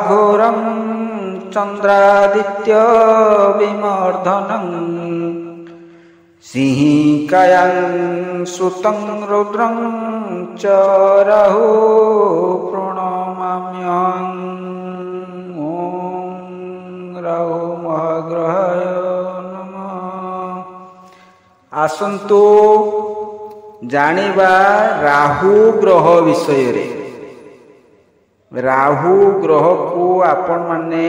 घोरं चंद्रादित्य विमर्दनं सिंहिकायां सुतं रुद्रं च राहु प्रणमाम्यहम्। ॐ राहु महाग्रहाय नमः। आसन्तु जानिबा राहु ग्रह विषय रे। राहु ग्रह को आपण माने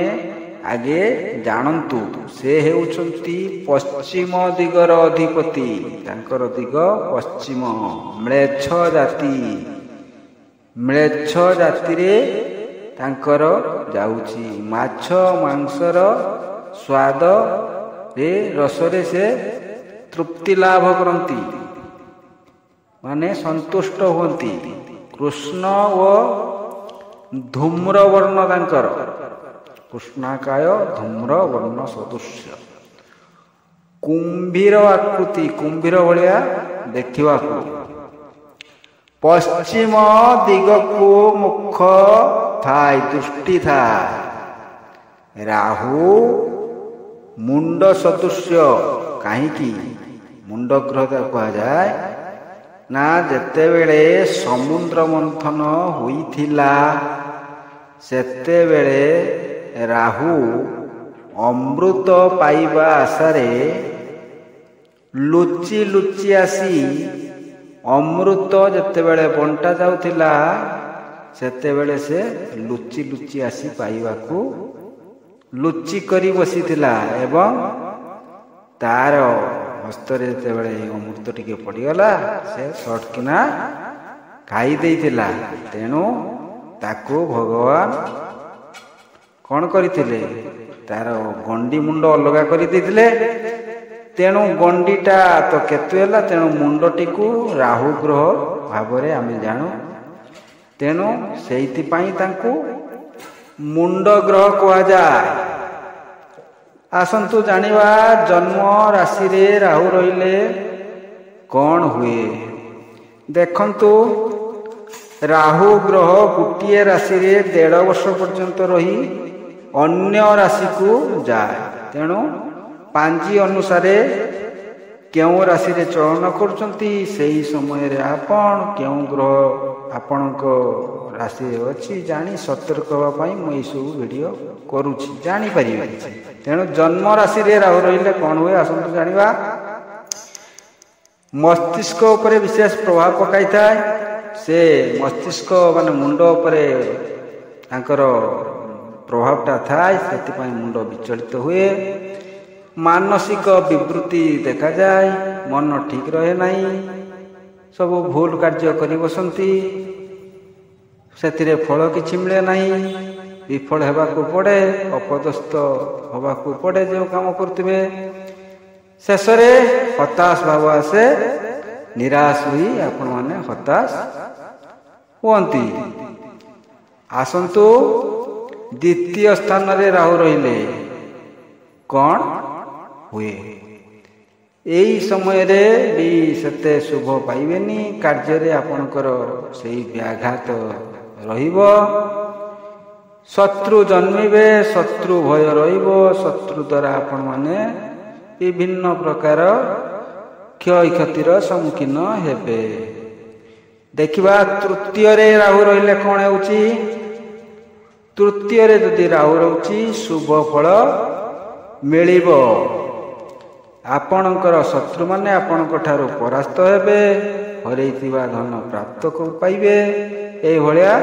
आगे जानतु। से हेउछंती पश्चिम दिगर अधिपति। तांकर दिग पश्चिम। म्लेच्छ जाति। म्लेच्छ जाति रे तांकर जाउची। माछ मांसर स्वाद रे रसरे से तृप्ति लाभ करती माने संतुष्ट होती। कृष्ण व धूम्र वर्ण तांकर कृष्णाकाय धूम्र वर्ण सदृश्य कुंभीर आकृति कुंभीर भलिया देखिवा। पश्चिम दिग को मुख थाई दृष्टि था। राहु मुंड सदृश्य कहीं मुंड ग्रह कहा जाए ना। जेतेबेले समुद्र मंथन होइथिला सेतेबेले राहु अमृत पाइबा आशारे लुचि लुचि आसी अमृत जेतेबेले बंटा जाउथिला सेतेबेले से लुचि लुचि आसी पाइबाकू लुचि करी बसीथिला एवं तार हस्तरे जेतेबेले अमृत टिके पड़ीगला से सटकिना खाई देइथिला। तेणु ताकू भगवान कौन करथिले तार गंडी मुंड अलगा करि देथिले। तेणु गंडीटा तो केतु हैला। तेणु मुंडटी को राहु ग्रह भावरे आमे जानू। तेणु सेइति पई तांकू मुंड ग्रह कहा जाए। आसंतु जानिबा जन्म राशि रे राहु रहिले कौन हुए। देखंतु राहु ग्रह गोटे राशि रे 1.5 वर्ष पर्यंत रही अन्य राशि को जाए। तेणु पांजी अनुसार क्यों राशि रे चलन करचंती सेही समय रे आपण क्यों ग्रह आपणक राशि अच्छी जानी सतर्क होगा पाई मुई सब वीडियो करूची जानी परिबे। तेणु जन्म राशि रे राहु रहिले कौन हुए आसंतु जानिबा। मस्तिष्क उपरे विशेष प्रभाव पकाई थाए। से मस्तिष्क माने मुंड उपरे तांकर प्रभावटा थाए सेतिपई मुंड विचलित हुए। मानसिक विवृत्ति देखा जाए। मन ठीक रहे नहीं। सब भूल कार्य करी बसंती सेतिरे फल किछि मिले नहीं। विफल हेबाकू पड़े अपदस्थ होबाकू पड़े जो काम करथिबे। शेषरे हताश भाव आसे निराश हुई आपण माने हताश हुअंती। आसंतु द्वितीय स्थान रे राहु रहिले कौन हुए। एई समय रे भी सेते शुभ पाइबेनी। कार्य रे आपणकर सेई व्याघात रहिबो। शत्रु जन्मिबे शत्रु भय रहिबो। शत्रु द्वारा आपण माने विभिन्न प्रकार क्षय क्षतिर सम्मुखीन हेबे। देखिबा तृतीय रे राहु रहिले कौन हेउची। तृतीय रे जदि राहु रहउची शुभ फल मिलिबो। आपणकर शत्रु माने आपणक ठारू परास्त हेबे। हरैथिबा धन प्राप्त पाइबे। एई भलिया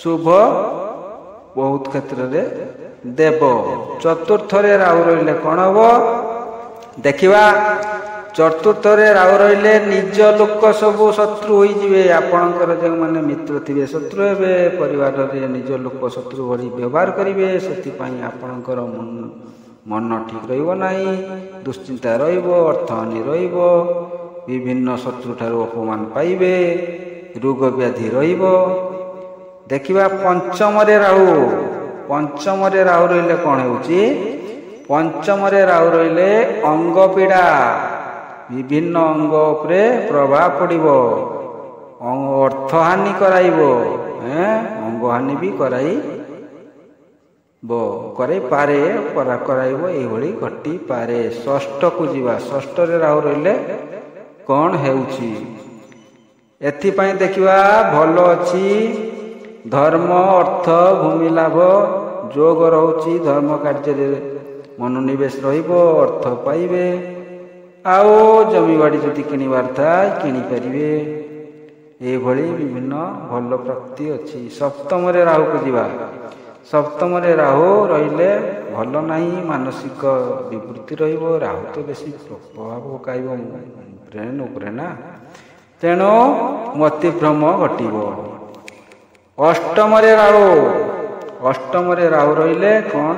शुभ बहुत क्षेत्र रे देव। चतुर्थ रे राहु रहिले कौन हबो देखिबा। चतुर्थ रे राहु रहिले निज लोक सब शत्रु होई जिवे। आपणकर जे माने मित्र थिबे शत्रु हेबे। परिवार रे निज लोक शत्रु भरी व्यवहार करिवे। सेति पई आपणकर मन ठीक रहिबो नाही। दुश्चिंता रहिबो। अर्थहानि रहिबो। विभिन्न शत्रु ठारू अपमान पाइबे। रोग व्याधि रहिबो। देखिबा पंचम रे राहु। पंचम रे राहु रहिले कौन हेउची। पंचम रे राहु रहिले अंग पीड़ा। विभिन्न अंग उपरे प्रभाव पड़िबो। अर्थहानि कराइबो। अंग हानि भी कराई କରାଇପାରେ କରାଇବ ଏଇଭଳି ଘଟିପାରେ। ଷଷ୍ଠକୁ ଯିବା। ଷଷ୍ଠରେ ରାହୁ ରହିଲେ କ'ଣ ହେଉଛି? ଏଥିପାଇଁ ଦେଖିବା ଭଲ ଅଛି ଧର୍ମ ଅର୍ଥ ଭୂମି ଲାଭ ଯୋଗ ରହୁଛି। ଧର୍ମ କାର୍ଯ୍ୟରେ ମନୋନିବେଶ ରହିବ, ଅର୍ଥ ପାଇବେ। ଆଉ ଜମିବାଡ଼ି ଯଦି କିଣିବାର ଥାଏ କିଣିପାରିବେ। ଏଇଭଳି ବିଭିନ୍ନ ଭଲ ପ୍ରାପ୍ତି ଅଛି। ସପ୍ତମରେ ରାହୁକୁ ଯିବା। ସପ୍ତମରେ ରାହୁ ରହିଲେ ଭଲ ନାହିଁ, ମାନସିକ ବିବୃତ୍ତି ରହିବ। ରାହୁ ତ ବେଶୀ ପ୍ରଭାବ ପକାଇବ ବ୍ରେନ୍ ଉପରେ ନା, ତେଣୁ ମତିଭ୍ରମ ଘଟିବ। ଅଷ୍ଟମରେ ରାହୁ। ଅଷ୍ଟମରେ ରାହୁ ରହିଲେ କ'ଣ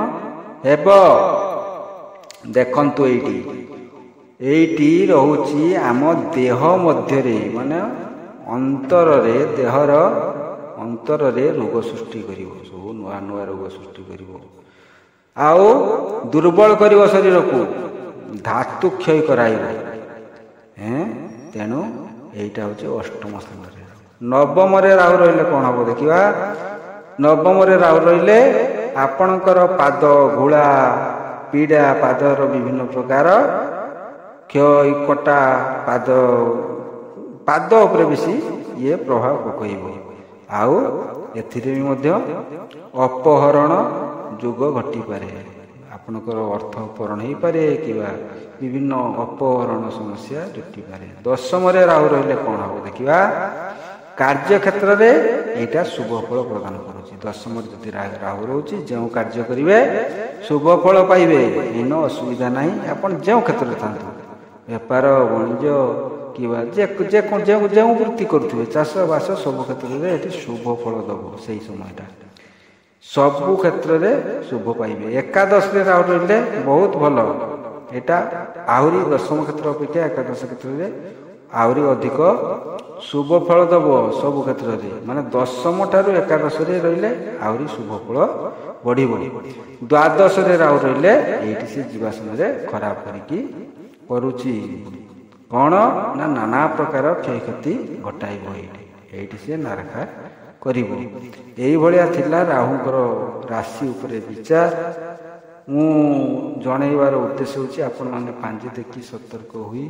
ହେବ? ଦେଖନ୍ତୁ ଏଇଠି ରହୁଛି ଆମ ଦେହ ମଧ୍ୟରେ, ମାନେ ଅନ୍ତରରେ, ଦେହର ଅନ୍ତରରେ ରୋଗ ସୃଷ୍ଟି କରିବ। ସବୁ ନୂଆ ନୂଆ ରୋଗ ସୃଷ୍ଟି କରିବ। ଆଉ ଦୁର୍ବଳ କରିବ ଶରୀରକୁ, ଧାତୁ କ୍ଷୟ କରାଇବ। ତେଣୁ ଏଇଟା ହେଉଛି ଅଷ୍ଟମ ସ୍ଥାନରେ। ନବମରେ ରାହୁ ରହିଲେ କ'ଣ ହେବ ଦେଖିବା। ନବମରେ ରାହୁ ରହିଲେ ଆପଣଙ୍କର ପାଦ ଘୋଳା ପୀଡ଼ା, ପାଦର ବିଭିନ୍ନ ପ୍ରକାର କ୍ଷୟ କଟା, ପାଦ ଉପରେ ବେଶୀ ଇଏ ପ୍ରଭାବ ପକାଇବ। ଆଉ ଏଥିରେ ବି ମଧ୍ୟ ଅପହରଣ ଯୋଗ ଘଟିପାରେ। ଆପଣଙ୍କର ଅର୍ଥ ଅପହରଣ ହେଇପାରେ କିମ୍ବା ବିଭିନ୍ନ ଅପହରଣ ସମସ୍ୟା ଜୁଟିପାରେ। ଦଶମରେ ରାହୁ ରହିଲେ କ'ଣ ହେବ ଦେଖିବା। କାର୍ଯ୍ୟକ୍ଷେତ୍ରରେ ଏଇଟା ଶୁଭ ଫଳ ପ୍ରଦାନ କରୁଛି। ଦଶମରେ ଯଦି ରାହୁ ରହୁଛି, ଯେଉଁ କାର୍ଯ୍ୟ କରିବେ ଶୁଭ ଫଳ ପାଇବେ। ଏଇନ ଅସୁବିଧା ନାହିଁ। ଆପଣ ଯେଉଁ କ୍ଷେତ୍ରରେ ଥାନ୍ତୁ, ବେପାର ବାଣିଜ୍ୟ କିମ୍ବା ଯେଉଁ ବୃତ୍ତି କରୁଥିବେ, ଚାଷବାସ, ସବୁ କ୍ଷେତ୍ରରେ ଏଠି ଶୁଭ ଫଳ ଦେବ। ସେଇ ସମୟଟା ସବୁ କ୍ଷେତ୍ରରେ ଶୁଭ ପାଇବେ। ଏକାଦଶରେ ରାହୁ ରହିଲେ ବହୁତ ଭଲ। ଏଇଟା ଆହୁରି ଦଶମ କ୍ଷେତ୍ର ଅପେକ୍ଷା ଏକାଦଶ କ୍ଷେତ୍ରରେ ଆହୁରି ଅଧିକ ଶୁଭ ଫଳ ଦେବ ସବୁ କ୍ଷେତ୍ରରେ। ମାନେ ଦଶମ ଠାରୁ ଏକାଦଶରେ ରହିଲେ ଆହୁରି ଶୁଭ ଫଳ ବଢ଼ିବ। ଦ୍ୱାଦଶରେ ରାହୁ ରହିଲେ ଏଇଠି ସେ ଯିବା ସମୟରେ ଖରାପ କରିକି କରୁଛି। କ'ଣ ନା ନାନା ପ୍ରକାର କ୍ଷୟକ୍ଷତି ଘଟାଇବ। ଏଇଠି ସେ ନାରଖା କରିବ। ଏଇଭଳିଆ ଥିଲା ରାହୁଙ୍କର ରାଶି ଉପରେ ବିଚାର। ମୁଁ ଜଣେଇବାର ଉଦ୍ଦେଶ୍ୟ ହେଉଛି ଆପଣମାନେ ପାଞ୍ଜି ଦେଖି ସତର୍କ ହୋଇ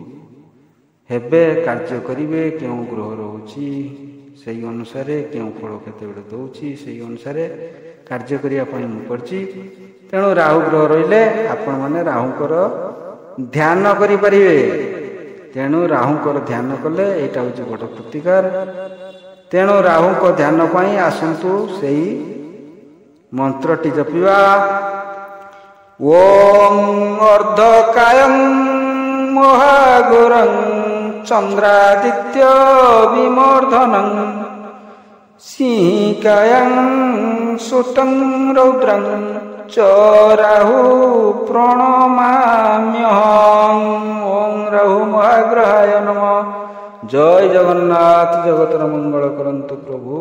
ହେବେ, କାର୍ଯ୍ୟ କରିବେ। କେଉଁ ଗ୍ରହ ରହୁଛି ସେଇ ଅନୁସାରେ, କେଉଁ ଫଳ କେତେବେଳେ ଦେଉଛି ସେଇ ଅନୁସାରେ କାର୍ଯ୍ୟ କରିବା ପାଇଁ ମୁଁ କରିଛି। ତେଣୁ ରାହୁ ଗ୍ରହ ରହିଲେ ଆପଣମାନେ ରାହୁଙ୍କର ଧ୍ୟାନ କରିପାରିବେ। ତେଣୁ ରାହୁଙ୍କର ଧ୍ୟାନ କଲେ ଏଇଟା ହେଉଛି ବଡ଼ ପ୍ରତିକାର। ତେଣୁ ରାହୁଙ୍କ ଧ୍ୟାନ ପାଇଁ ଆସନ୍ତୁ ସେଇ ମନ୍ତ୍ରଟି ଜପିବା। ଓಂ ଅର୍ଦ୍ଧକାୟଂ ମହାଘୋରଂ ଚନ୍ଦ୍ରାଦିତ୍ୟ ବିମର୍ଦ୍ଧନଂ ସିଂହିକାୟଂ ସୁତଂ ରୌଦ୍ରଂ च राहु प्रणमाम्यहं। ओं राहु महाग्रहाय नमः। जय जगन्नाथ। जगतर मंगल करंतु प्रभु।